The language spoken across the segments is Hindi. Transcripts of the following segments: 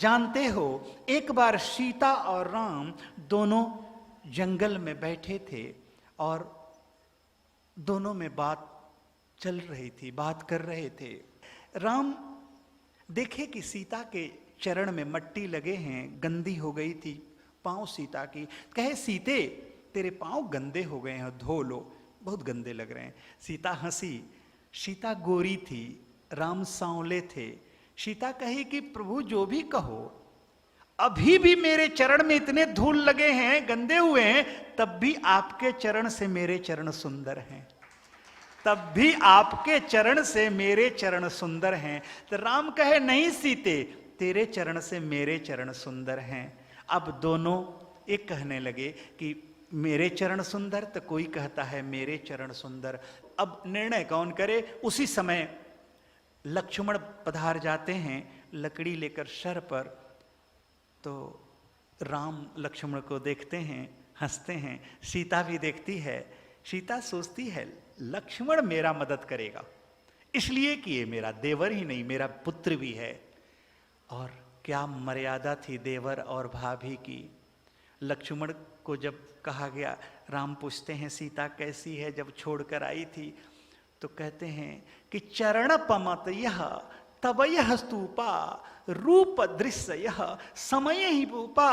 जानते हो, एक बार सीता और राम दोनों जंगल में बैठे थे और दोनों में बात चल रही थी, बात कर रहे थे। राम देखे कि सीता के चरण में मट्टी लगे हैं, गंदी हो गई थी पांव सीता की। कहे, सीते तेरे पांव गंदे हो गए हैं, धो लो, बहुत गंदे लग रहे हैं। सीता हंसी। सीता गोरी थी, राम सांवले थे। सीता कही कि प्रभु जो भी कहो, अभी भी मेरे चरण में इतने धूल लगे हैं, गंदे हुए हैं, तब भी आपके चरण से मेरे चरण सुंदर हैं, तब भी आपके चरण से मेरे चरण सुंदर हैं। तो राम कहे, नहीं सीते, तेरे चरण से मेरे चरण सुंदर हैं। अब दोनों एक कहने लगे कि मेरे चरण सुंदर, तो कोई कहता है मेरे चरण सुंदर। अब निर्णय कौन करे। उसी समय लक्ष्मण पधार जाते हैं लकड़ी लेकर सर पर। तो राम लक्ष्मण को देखते हैं, हंसते हैं। सीता भी देखती है। सीता सोचती है लक्ष्मण मेरा मदद करेगा, इसलिए कि ये मेरा देवर ही नहीं, मेरा पुत्र भी है। और क्या मर्यादा थी देवर और भाभी की। लक्ष्मण को जब कहा गया, राम पूछते हैं सीता कैसी है जब छोड़कर आई थी, तो कहते हैं कि चरण पमत यह तब यह स्तूपा रूप दृश्य यह समय ही भूपा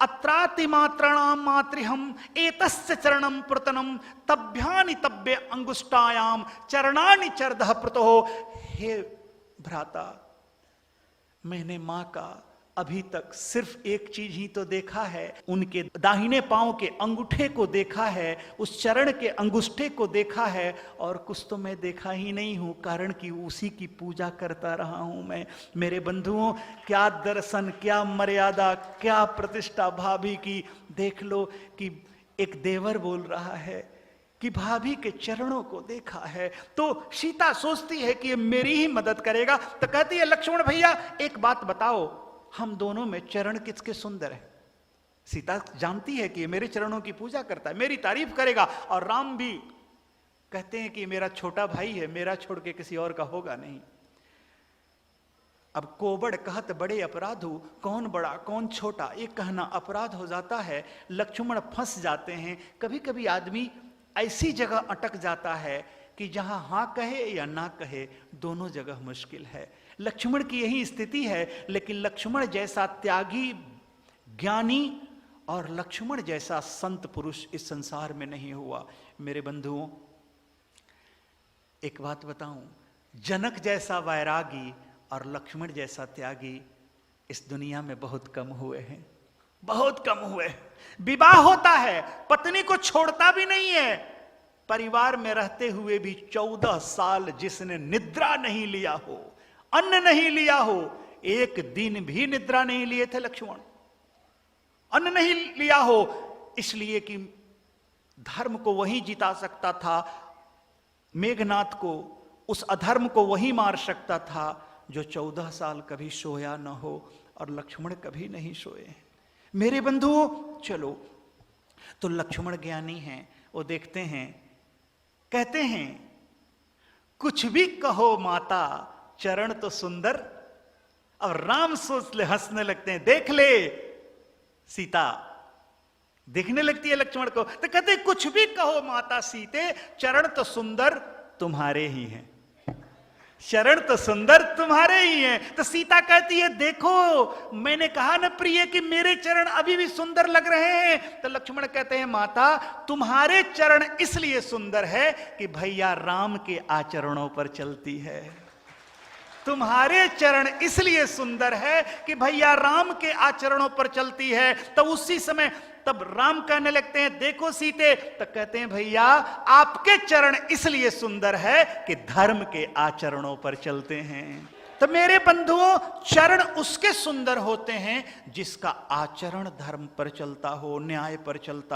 अत्राति मात्रणाम मातृहम एतस्य चरणम प्रतनम तभ्यानि तब्य अंगुष्ठायाम चरणानि चरदह प्रतो। हे भ्राता, मैंने मां का अभी तक सिर्फ एक चीज ही तो देखा है, उनके दाहिने पांव के अंगूठे को देखा है, उस चरण के अंगुष्ठे को देखा है, और कुछ तो मैं देखा ही नहीं हूं, कारण कि उसी की पूजा करता रहा हूं मैं। मेरे बंधुओं, क्या दर्शन, क्या मर्यादा, क्या प्रतिष्ठा भाभी की। देख लो कि एक देवर बोल रहा है कि भाभी के चरणों को देखा है। तो सीता सोचती है कि ये मेरी ही मदद करेगा। तो कहती है, लक्ष्मण भैया एक बात बताओ, हम दोनों में चरण किसके सुंदर है। सीता जानती है कि ये मेरे चरणों की पूजा करता है, मेरी तारीफ करेगा। और राम भी कहते हैं कि मेरा छोटा भाई है, मेरा छोड़ के किसी और का होगा नहीं। अब कोबड़ कहत बड़े अपराधु, कौन बड़ा कौन छोटा, ये कहना अपराध हो जाता है। लक्ष्मण फंस जाते हैं। कभी कभी आदमी ऐसी जगह अटक जाता है कि जहां हां कहे या ना कहे, दोनों जगह मुश्किल है। लक्ष्मण की यही स्थिति है। लेकिन लक्ष्मण जैसा त्यागी, ज्ञानी और लक्ष्मण जैसा संत पुरुष इस संसार में नहीं हुआ। मेरे बंधुओं, एक बात बताऊं, जनक जैसा वैरागी और लक्ष्मण जैसा त्यागी इस दुनिया में बहुत कम हुए हैं, बहुत कम हुए। विवाह होता है, पत्नी को छोड़ता भी नहीं है। परिवार में रहते हुए भी 14 साल जिसने निद्रा नहीं लिया हो, अन्न नहीं लिया हो, एक दिन भी निद्रा नहीं लिए थे लक्ष्मण, अन्न नहीं लिया हो, इसलिए कि धर्म को वही जिता सकता था, मेघनाथ को, उस अधर्म को वही मार सकता था जो 14 साल कभी सोया न हो। और लक्ष्मण कभी नहीं सोए। मेरे बंधुओं, चलो, तो लक्ष्मण ज्ञानी हैं, वो देखते हैं, कहते हैं कुछ भी कहो माता चरण तो सुंदर। और राम सोच ले, हंसने लगते हैं। देख ले, सीता देखने लगती है लक्ष्मण को, तो कहते कुछ भी कहो माता सीते, चरण तो सुंदर तुम्हारे ही हैं, चरण तो सुंदर तुम्हारे ही हैं। तो सीता कहती है, देखो मैंने कहा ना प्रिय कि मेरे चरण अभी भी सुंदर लग रहे हैं। तो लक्ष्मण कहते हैं, माता तुम्हारे चरण इसलिए सुंदर है कि भैया राम के आचरणों पर चलती है। तुम्हारे चरण इसलिए सुंदर है कि भैया राम के आचरणों पर चलती है। तो उसी समय तब राम कहने लगते हैं, देखो सीते, तो कहते हैं भैया आपके चरण इसलिए सुंदर है कि धर्म के आचरणों पर चलते हैं। तो मेरे बंधुओं, चरण उसके सुंदर होते हैं जिसका आचरण धर्म पर चलता हो, न्याय पर चलता